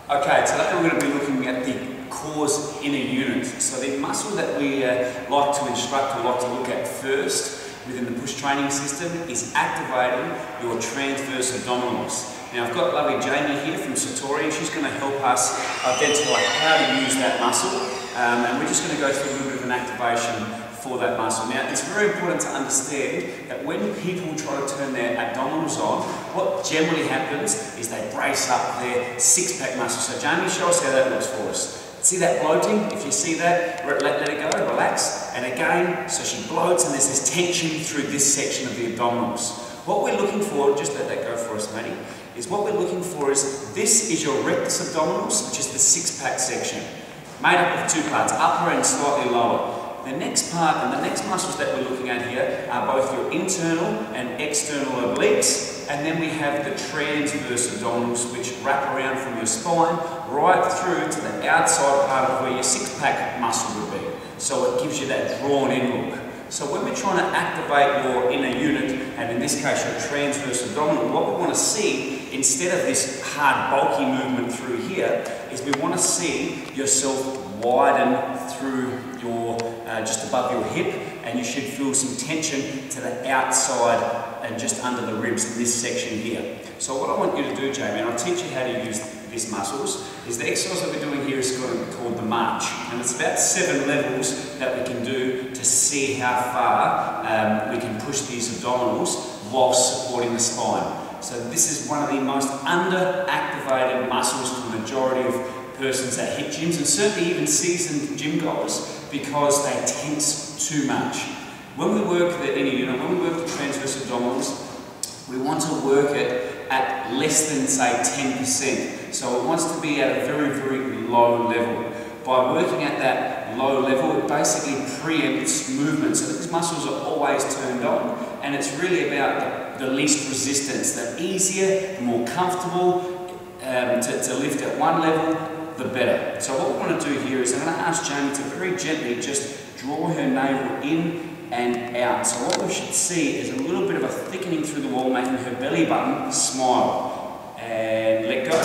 Okay, today we're going to be looking at the core's inner unit. So the muscle that we like to instruct or like to look at first within the push training system is activating your transverse abdominals. Now I've got lovely Jamie here from Satori, and she's going to help us identify how to use that muscle, and we're just going to go through a little bit of an activation for that muscle. Now it's very important to understand that when people try to turn their abdominals on, what generally happens is they brace up their six-pack muscle. So Jamie, show us how that looks for us. See that bloating? If you see that, let it go, relax. And again, so she bloats and there's this tension through this section of the abdominals. What we're looking for, just let that go for us, Maddie, is what we're looking for is, this is your rectus abdominals, which is the six-pack section, made up of two parts, upper and slightly lower. The next part and the next muscles that we're looking at here are both your internal and external obliques, and then we have the transverse abdominals, which wrap around from your spine right through to the outside part of where your six-pack muscle would be. So it gives you that drawn-in look. So when we're trying to activate your inner unit, and in this case your transverse abdominal, what we want to see, instead of this hard bulky movement through here, is we want to see yourself widen through your just above your hip, and you should feel some tension to the outside and just under the ribs in this section here. So what I want you to do, Jamie, and I'll teach you how to use these muscles, is the exercise that we're doing here is called the march, and it's about 7 levels that we can do to see how far we can push these abdominals whilst supporting the spine. So this is one of the most under-activated muscles for the majority of persons that hit gyms, and certainly even seasoned gym goers, because they tense too much. When we work the inner unit, when we work the transverse abdominals, we want to work it at less than, say, 10%. So it wants to be at a very, very low level. By working at that low level, it basically preempts movement. So these muscles are always turned on, and it's really about the least resistance. The easier, the more comfortable to lift at one level, the better. So what we want to do here is I'm going to ask Jamie to very gently just draw her navel in and out. So what we should see is a little bit of a thickening through the wall, making her belly button smile. And let go.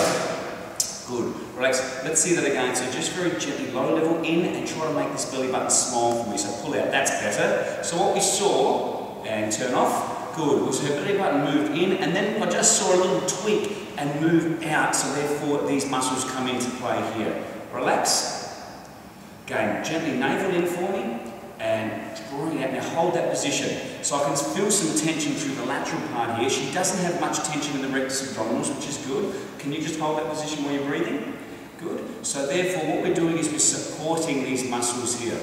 Good. Relax. Let's see that again. So just very gently, low level in, and try to make this belly button smile for me. So pull out. That's better. So what we saw, and turn off. Good. Was her belly button moved in, and then I just saw a little tweak and move out, so therefore these muscles come into play here. Relax. Again, gently navel in for me, and drawing it out. Now hold that position. So I can feel some tension through the lateral part here. She doesn't have much tension in the rectus abdominals, which is good. Can you just hold that position while you're breathing? Good. So therefore what we're doing is we're supporting these muscles here.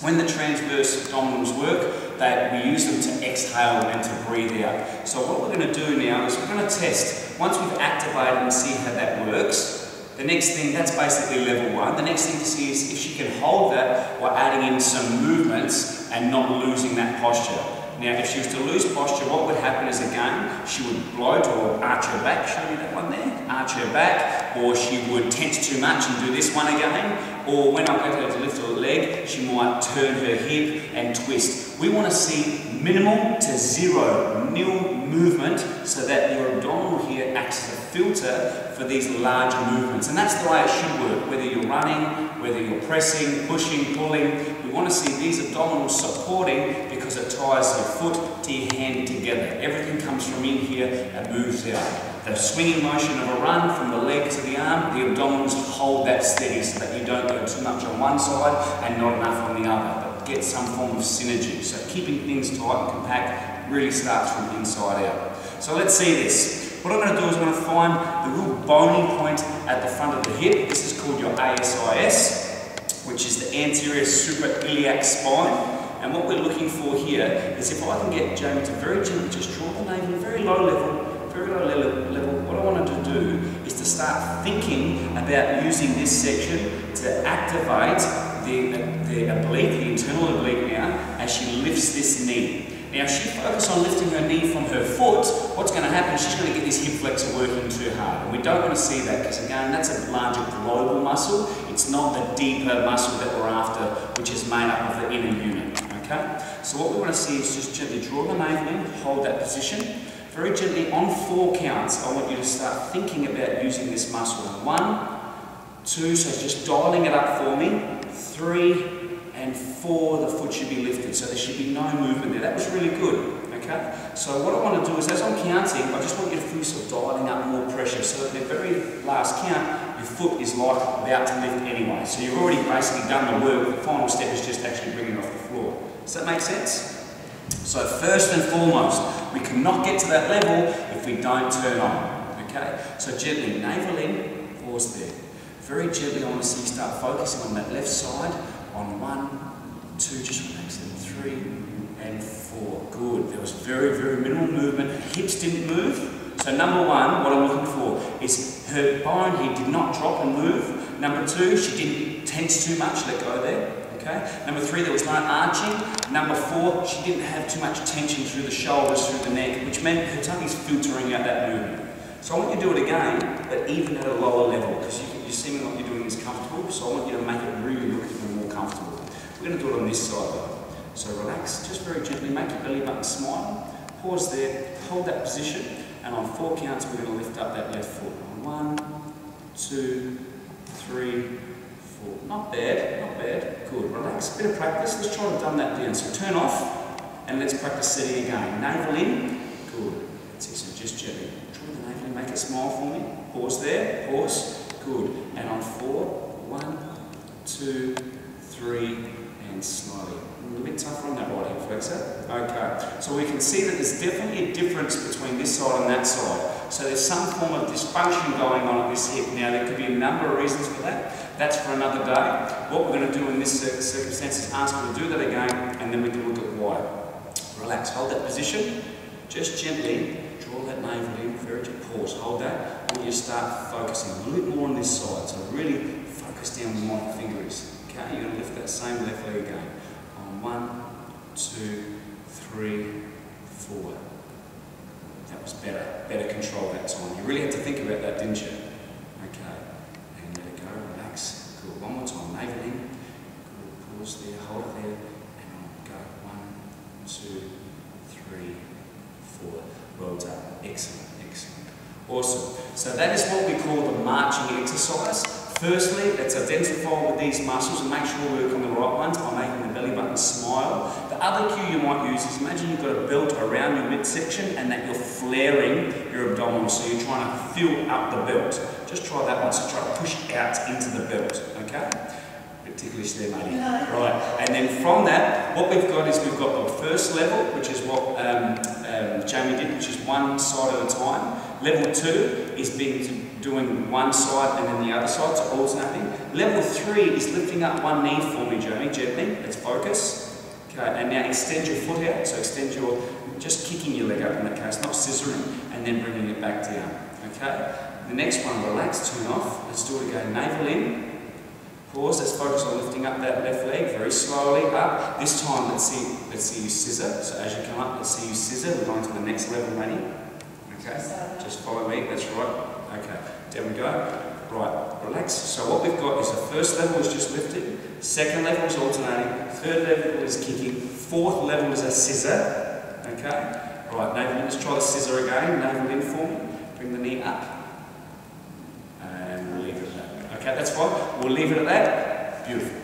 When the transverse abdominals work, we use them to exhale and to breathe out. So what we're going to do now is we're going to test. Once we've activated and see how that works, the next thing, that's basically level 1. The next thing to see is if she can hold that while adding in some movements and not losing that posture. Now, if she was to lose posture, what would happen is, again, she would bloat or arch her back. Show me that one there. Arch her back, or she would tense too much and do this one again. Or when I get her to lift her leg, she might turn her hip and twist. We want to see minimal to zero, nil movement, so that your abdominal here acts as a filter for these larger movements. And that's the way it should work, whether you're running, whether you're pressing, pushing, pulling. We want to see these abdominals supporting, because it ties your foot to your hand together. Everything comes from in here and moves out. The swinging motion of a run from the leg to the arm, the abdominals hold that steady so that you don't go too much on one side and not enough on the other, but get some form of synergy. So keeping things tight and compact really starts from inside out. So let's see this. What I'm going to do is I'm going to find the real bony point at the front of the hip. This is called your ASIS, which is the anterior suprailiac spine. And what we're looking for here is, if I can get Jamie to very gently just draw the navel at a very low level, what I want her to do is to start thinking about using this section to activate the oblique, the internal oblique now, as she lifts this knee. Now, if she focuses on lifting her knee from her foot, what's going to happen is she's going to get this hip flexor working too hard. And we don't want to see that, because again, that's a larger global muscle. It's not the deeper muscle that we're after, which is made up of the inner unit. Okay? So what we want to see is just gently draw the navel in, hold that position. Very gently, on 4 counts, I want you to start thinking about using this muscle. 1, 2, so just dialing it up for me, 3 and 4, the foot should be lifted, so there should be no movement there. That was really good, okay? So what I want to do is, as I'm counting, I just want you to feel yourself dialing up more pressure, so at the very last count, your foot is like about to lift anyway. So you've already basically done the work, the final step is just actually bringing it off the floor. Does that make sense? So first and foremost, we cannot get to that level if we don't turn on, okay? So gently, navel in, pause there. Very gently, I want to see you start focusing on that left side, on 1, 2, just relax them, 3 and 4. Good. There was very, very minimal movement. Hips didn't move. So number 1, what I'm looking for is her bone here did not drop and move. Number 2, she didn't tense too much, let go there. Okay. Number 3, there was no arching. Number 4, she didn't have too much tension through the shoulders, through the neck, which meant her tummy's filtering out that movement. So I want you to do it again, but even at a lower level, because you're seeming like you're doing this comfortable, so I want you to make it really look even more comfortable. We're going to do it on this side though. So relax, just very gently, make your belly button smile, pause there, hold that position, and on 4 counts we're going to lift up that left foot. 1, 2, 3, 4. Not bad, not bad. Good, relax, bit of practice, let's try to dumb that down. So turn off, and let's practice setting again. Navel in, good. That's it, so just gently. Draw the navel in, make it smile for me. Pause there, pause, good. And on 4, 1, 2, 3, and slowly. A little bit tougher on that right hip flexor. Okay, so we can see that there's definitely a difference between this side and that side. So there's some form of dysfunction going on at this hip. Now there could be a number of reasons for that. That's for another day. What we're going to do in this circumstance is ask her to do that again, and then we can look at why. Relax, hold that position. Just gently draw that navel in, very gently. Pause, hold that. And you start focusing a little bit more on this side. So really focus down where my finger is. Okay, you're going to lift that same left leg again. On 1, 2, 3, 4. That was better. Better control that time. You really had to think about that, didn't you? Okay. And let it go. Relax. Good. One more time. Navel in. Good. Pause there. Hold it there. And on. Go. 1, 2, 3, 4. Well done. Excellent. Excellent. Awesome. So that is what we call the marching exercise. Firstly, let's identify with these muscles and make sure we work on the right ones by making the belly button smile. The other cue you might use is imagine you've got a belt around your midsection and that you're flaring your abdominals, so you're trying to fill up the belt. Just try that one, so try to push out into the belt, okay? Bit ticklish there, matey. Right, and then from that, what we've got is we've got the first level, which is what Jamie did, which is one side at a time. Level 2 is doing one side and then the other side, so alternating. Level 3 is lifting up one knee for me, Jamie, gently. Let's focus. Okay, and now extend your foot out, so extend your, just kicking your leg up in that case, not scissoring, and then bringing it back down. Okay? The next one, relax, turn off. Let's do it again. Navel in. Pause, let's focus on lifting up that left leg very slowly up. This time, let's see you scissor. So as you come up, let's see you scissor. We're going to the next level, ready? Okay, just follow me, that's right. Okay, down we go. Right, relax. So what we've got is the first level is just lifting, second level is alternating, third level is kicking, fourth level is a scissor. Okay, right, navel in, let's try the scissor again. Navel in for me, bring the knee up. And we'll leave it at that. Okay, that's fine. We'll leave it at that. Beautiful.